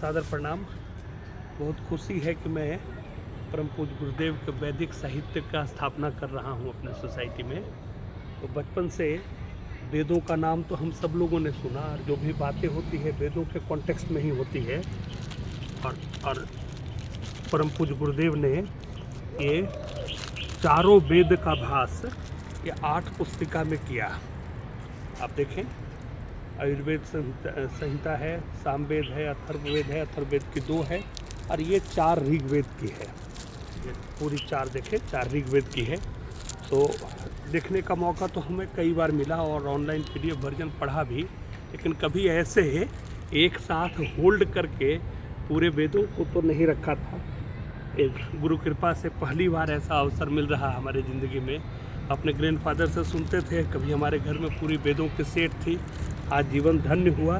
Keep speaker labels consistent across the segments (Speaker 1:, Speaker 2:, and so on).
Speaker 1: सादर प्रणाम। बहुत खुशी है कि मैं परम पूज्य गुरुदेव के वैदिक साहित्य का स्थापना कर रहा हूँ अपने सोसाइटी में। तो बचपन से वेदों का नाम तो हम सब लोगों ने सुना, और जो भी बातें होती है वेदों के कॉन्टेक्स्ट में ही होती है। और परम पूज्य गुरुदेव ने ये चारों वेद का भास ये 8 पुस्तिका में किया। आप देखें, आयुर्वेद संहिता है, सामवेद है, अथर्ववेद है, अथर्ववेद की 2 है, और ये 4 ऋग्वेद की है। ये पूरी 4 देखें, 4 ऋग्वेद की है। तो देखने का मौका तो हमें कई बार मिला और ऑनलाइन PDF वर्जन पढ़ा भी, लेकिन कभी ऐसे एक साथ होल्ड करके पूरे वेदों को तो नहीं रखा था। एक गुरु कृपा से पहली बार ऐसा अवसर मिल रहा हमारे ज़िंदगी में। अपने ग्रैंडफादर से सुनते थे, कभी हमारे घर में पूरी वेदों की सेट थी। आज जीवन धन्य हुआ,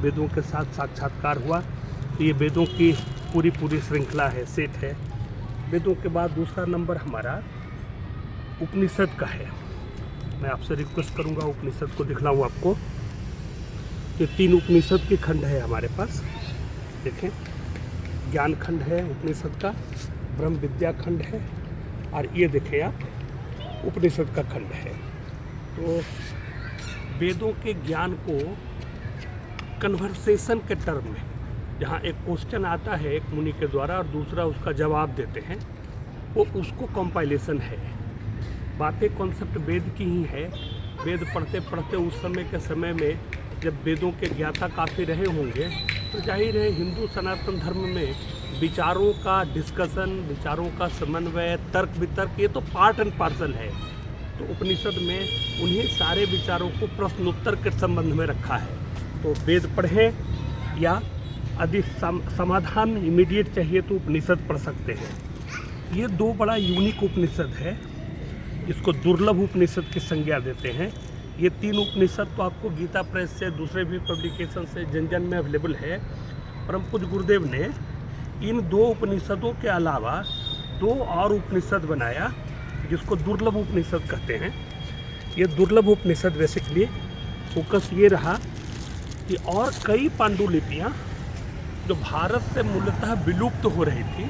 Speaker 1: वेदों के साथ साक्षात्कार हुआ। तो ये वेदों की पूरी श्रृंखला है, सेट है। वेदों के बाद दूसरा नंबर हमारा उपनिषद का है। मैं आपसे रिक्वेस्ट करूंगा उपनिषद को दिखलाऊं आपको। ये 3 उपनिषद के खंड है हमारे पास। देखें, ज्ञान खंड है उपनिषद का, ब्रह्म विद्या खंड है, और ये देखें आप उपनिषद का खंड है। तो वेदों के ज्ञान को कन्वर्सेशन के टर्म में, जहाँ एक क्वेश्चन आता है एक मुनि के द्वारा और दूसरा उसका जवाब देते हैं, वो उसको कंपाइलेशन है। बातें कॉन्सेप्ट वेद की ही है। वेद पढ़ते पढ़ते उस समय में जब वेदों के ज्ञाता काफ़ी रहे होंगे, तो जाहिर है हिंदू सनातन धर्म में विचारों का डिस्कशन, विचारों का समन्वय, तर्क वितर्क, ये तो पार्ट एंड पार्सल है। तो उपनिषद में उन्हीं सारे विचारों को प्रश्नोत्तर के संबंध में रखा है। तो वेद पढ़ें या यदि समाधान इमीडिएट चाहिए तो उपनिषद पढ़ सकते हैं। ये 2 बड़ा यूनिक उपनिषद है, इसको दुर्लभ उपनिषद की संज्ञा देते हैं। ये 3 उपनिषद तो आपको गीता प्रेस से, दूसरे भी पब्लिकेशन से जन में अवेलेबल है। परम पूज्य गुरुदेव ने इन 2 उपनिषदों के अलावा 2 और उपनिषद बनाया, जिसको दुर्लभ उपनिषद कहते हैं। ये दुर्लभ उपनिषद बेसिकली फोकस ये रहा कि और कई पांडुलिपियाँ जो भारत से मूलतः विलुप्त हो रही थी,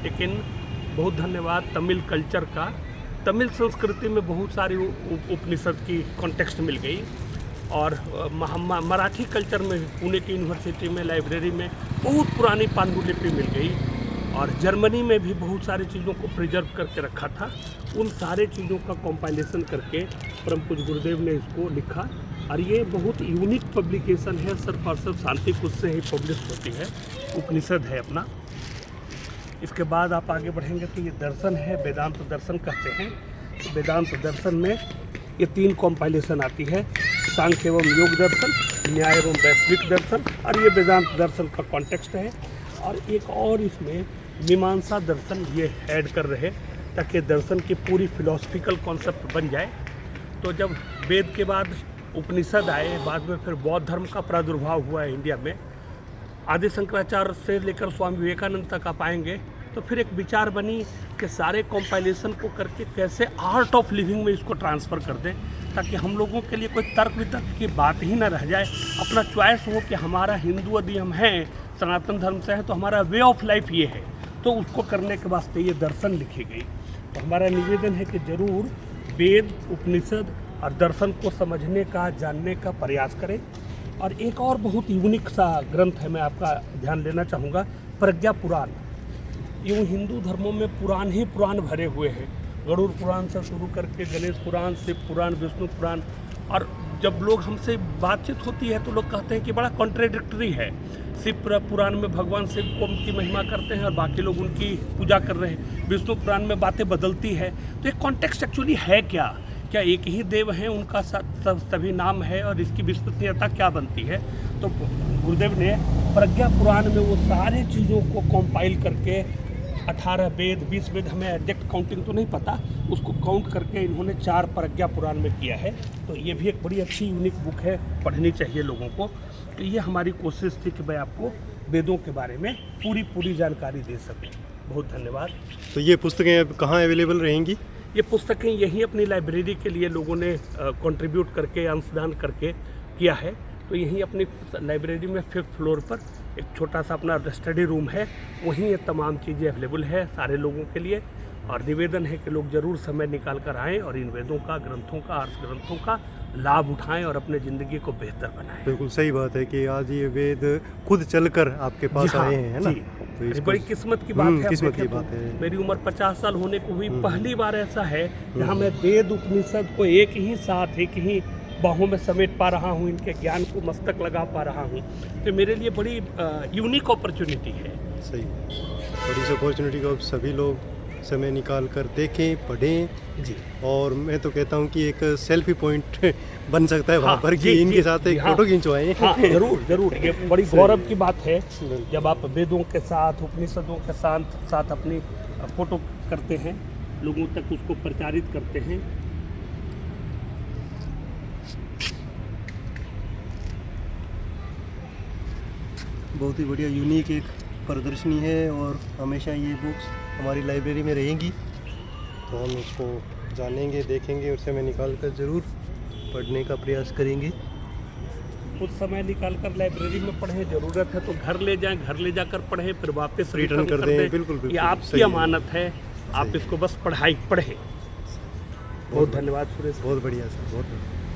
Speaker 1: लेकिन बहुत धन्यवाद तमिल कल्चर का, तमिल संस्कृति में बहुत सारी उपनिषद की कॉन्टेक्स्ट मिल गई। और मराठी कल्चर में पुणे की यूनिवर्सिटी में लाइब्रेरी में बहुत पुरानी पांडुलिपि मिल गई, और जर्मनी में भी बहुत सारी चीज़ों को प्रिजर्व करके रखा था। उन सारे चीज़ों का कंपाइलेशन करके परम पूज्य गुरुदेव ने इसको लिखा, और ये बहुत यूनिक पब्लिकेशन है। सिर्फ और सिर्फ शांति कुछ से ही पब्लिश होती है, उपनिषद है अपना। इसके बाद आप आगे बढ़ेंगे तो ये दर्शन है, वेदांत दर्शन कहते हैं। तो वेदांत दर्शन में ये 3 कंपाइलेशन आती है, सांख्य एवं योग दर्शन, न्याय एवं वैश्विक दर्शन, और ये वेदांत दर्शन का कॉन्टेक्स्ट है। और एक और इसमें मीमांसा दर्शन ये ऐड कर रहे, ताकि दर्शन की पूरी फिलोसफिकल कॉन्सेप्ट बन जाए। तो जब वेद के बाद उपनिषद आए, बाद में फिर बौद्ध धर्म का प्रादुर्भाव हुआ है इंडिया में, आदि शंकराचार्य से लेकर स्वामी विवेकानंद तक आप आएंगे, तो फिर एक विचार बनी कि सारे कंपाइलेशन को करके कैसे आर्ट ऑफ लिविंग में इसको ट्रांसफ़र कर दें, ताकि हम लोगों के लिए कोई तर्क वितर्क की बात ही ना रह जाए। अपना चॉइस हो कि हमारा हिंदू यदि हम हैं, सनातन धर्म से है, तो हमारा वे ऑफ लाइफ ये है। तो उसको करने के वास्ते ये दर्शन लिखी गई। तो हमारा निवेदन है कि ज़रूर वेद, उपनिषद और दर्शन को समझने का, जानने का प्रयास करें। और एक और बहुत यूनिक सा ग्रंथ है, मैं आपका ध्यान लेना चाहूँगा, प्रज्ञा पुराण। यूँ हिंदू धर्मों में पुराण ही पुराण भरे हुए हैं, गरुड़ पुराण से शुरू करके गणेश पुराण, शिव पुराण, विष्णु पुराण। और जब लोग हमसे बातचीत होती है तो लोग कहते हैं कि बड़ा कॉन्ट्रेडिक्टरी है। शिव पुराण में भगवान शिव को की महिमा करते हैं और बाकी लोग उनकी पूजा कर रहे हैं, विष्णु पुराण में बातें बदलती है। तो ये कॉन्टेक्स्ट एक्चुअली है क्या एक ही देव हैं, उनका सभी नाम है, और इसकी विश्वसनीयता क्या बनती है। तो गुरुदेव ने प्रज्ञा पुराण में वो सारी चीज़ों को कंपाइल करके 18 वेद, 20 वेद, हमें एग्जैक्ट काउंटिंग तो नहीं पता, उसको काउंट करके इन्होंने 4 प्रज्ञा पुराण में किया है। तो ये भी एक बड़ी अच्छी यूनिक बुक है, पढ़नी चाहिए लोगों को। तो ये हमारी कोशिश थी कि मैं आपको वेदों के बारे में पूरी जानकारी दे सकूँ। बहुत धन्यवाद।
Speaker 2: तो ये पुस्तकें कहाँ अवेलेबल रहेंगी?
Speaker 1: ये पुस्तकें यही अपनी लाइब्रेरी के लिए लोगों ने कंट्रीब्यूट करके, अंशदान करके किया है। तो यहीं अपनी लाइब्रेरी में 5th फ्लोर पर एक छोटा सा अपना स्टडी रूम है, वहीं ये तमाम चीज़ें अवेलेबल है सारे लोगों के लिए। और निवेदन है कि लोग ज़रूर समय निकाल कर आएँ और इन वेदों का, ग्रंथों का, आर्ष ग्रंथों का लाभ उठाएं और अपने ज़िंदगी को बेहतर बनाएं।
Speaker 2: बिल्कुल सही बात है कि आज ये वेद खुद चलकर आपके पास
Speaker 1: जी हाँ,
Speaker 2: आए हैं, है ना?
Speaker 1: जी।
Speaker 2: तो
Speaker 1: ये
Speaker 2: इसको
Speaker 1: बड़ी किस्मत की बात है। अब
Speaker 2: किस्मत की
Speaker 1: देखें तो
Speaker 2: बात है।
Speaker 1: मेरी उम्र 50 साल होने को हुई, पहली बार ऐसा है जहाँ मैं वेद उपनिषद को एक ही साथ, एक ही बाहों में समेट पा रहा हूँ, इनके ज्ञान को मस्तक लगा पा रहा हूँ। तो मेरे लिए बड़ी यूनिक अपॉर्चुनिटी है।
Speaker 2: सही। और इस अपॉर्चुनिटी को अब सभी लोग समय निकाल कर देखें, पढ़ें।
Speaker 1: जी
Speaker 2: और मैं तो कहता हूँ कि एक सेल्फी पॉइंट बन सकता है वहाँ
Speaker 1: हाँ,
Speaker 2: पर
Speaker 1: जी,
Speaker 2: कि
Speaker 1: जी,
Speaker 2: इनके साथ
Speaker 1: जी,
Speaker 2: एक
Speaker 1: हाँ।
Speaker 2: फ़ोटो खिंचवाएं।
Speaker 1: हाँ जरूर जरूर, ये बड़ी
Speaker 2: सही।
Speaker 1: गौरव की बात है
Speaker 2: बिल्कुल।
Speaker 1: जब आप वेदों के साथ, उपनिषदों के साथ अपनी फोटो करते हैं, लोगों तक उसको प्रचारित करते हैं।
Speaker 2: बहुत ही बढ़िया यूनिक एक प्रदर्शनी है और हमेशा ये बुक्स हमारी लाइब्रेरी में रहेंगी, तो हम इसको जानेंगे, देखेंगे और समय निकाल कर ज़रूर पढ़ने का प्रयास करेंगे।
Speaker 1: कुछ समय निकाल कर लाइब्रेरी में पढ़ें, ज़रूरत है तो घर ले जाएं, घर ले जाकर पढ़ें, फिर वापस
Speaker 2: रिटर्न कर दें। बिल्कुल
Speaker 1: ये आपकी
Speaker 2: सही है।
Speaker 1: अमानत है, आप
Speaker 2: सही।
Speaker 1: इसको बस पढ़ें। बहुत धन्यवाद सुरेश।
Speaker 2: बहुत बढ़िया सर, बहुत बढ़िया।